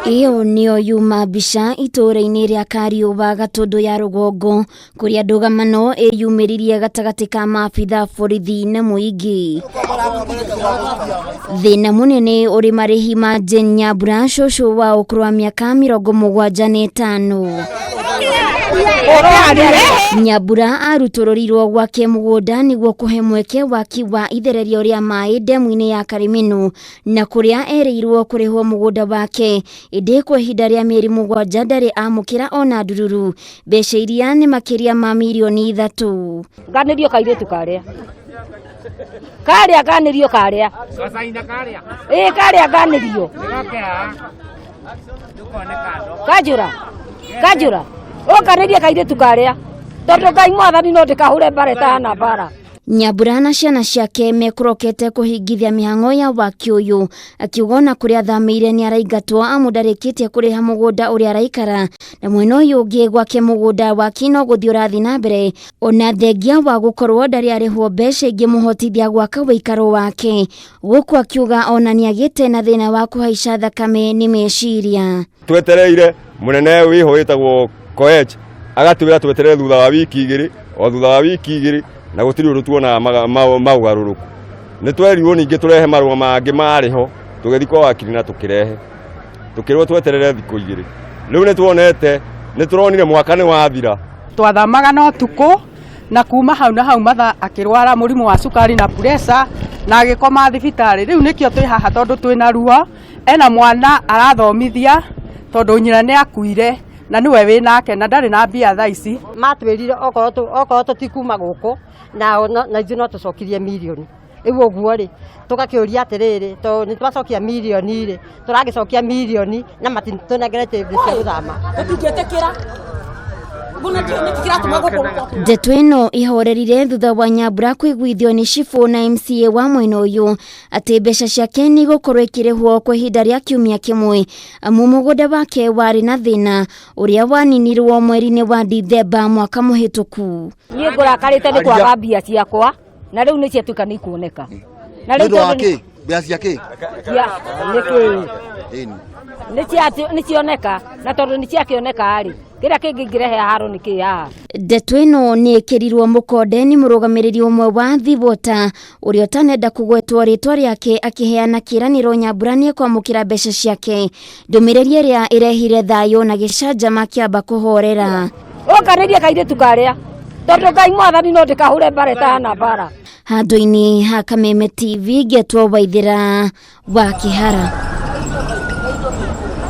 Iyo niyo yuma mbica ituura-ini ria Kariua Gatundu ya rugongo kuria ndugamano iyumiririe gatagati ka maabitha borithi na muingi. Thina munene uri marihi ma Nyambura cucu wa ukuru wa miaka 75. Nyambura arutururirwo gwake mugunda niguo kuhe mweke waki wa ithererio ria mai ndemu-ini ya Kariminu na kuria ereirwo kurihwo mugunda wake indi kwa ihinda ria mieri 7 ndari amukira ona ndururu mbeca iria ni makiria ma milioni 3. Nganirio kairetu karia nganirio karia gacaina karia karia nganirio kajura okaniria kairetu karia tondu Ngai mwathani no ndikahure bareta na bara. Nyambura na ciana ciake mekurokete kuhingithia mihango ya waki uyu akiugona kuria thamire ni araigatwo amundarikitie kuriha mugunda uria araikara na mwena uyu ungi gwake mugunda waki no guthii urathi na mbere ona thengia wa gukorwo ndari arihwo mbeca ingimuhotithia gwaka wikaro wake guku akiuga ona ni agite na thina wa kuhaica thakame ni meciria. Twetereire munene wiho witagwo Koech agatwira tweterere thutha wa wiki igiri o thutha wa wiki igiri na gutiri undu tuona maugaruruku ni twerirwo ninge turehe marua mangi mariho tugethi kwa wakiri na tukirwo tweterere thiku igiri riu ni tuonete ni turonire mwaka ni wathira twathamaga no tuko na kuma hau na hau matha akirwara murimu wa sukari na pressure na agikoma thibitari riu nikio twi haha tondu twina ruo ena mwana arathomithia tondu nyina ni akuire na niwe winake na ndari na mbia thaa ici matwirire okorwo tutikuma guku na ithu no tucokirie milioni igu uguo ri tugakiuria atiriri to ni twacokia milioni ri turagicokia milioni na matitunegerete cia guthama tutingetekira ndeto ino ihorerire thutha wa Nyambura kwiguithio ni cifu na MCA wa mwena uyu ati mbeca ciake ni gukorwo ikirihwo kwa ihinda ria kiumia kimwe amu mugunda wake wari na thina uria waninirwo mweri-ini wa Dithemba mwaka muhituku. Ni ngurakarite ni kwaga mbia ciakwa na riu ni ciatuika ni kuoneka na riu tondu mbia ciake ni cioneka na tondu ni ciakioneka ari kira kingirehe haro ni kia. Ndeto ino ni ikirirwo mukonde ni murugamiriri umwe wa thibota uria utanenda kugwetwo ritwa riake akiheana kiraniro Nyambura ni kwamukira mbeca ciake ndumiriri iria irehire thayo na Gicanjama kiamba kuhorera. Okaniria kairetu karia tondu Ngai mwathani no ndikahure bareta na bara. Handu-ini ha Kameme TV getwo Waithira wa Kihara.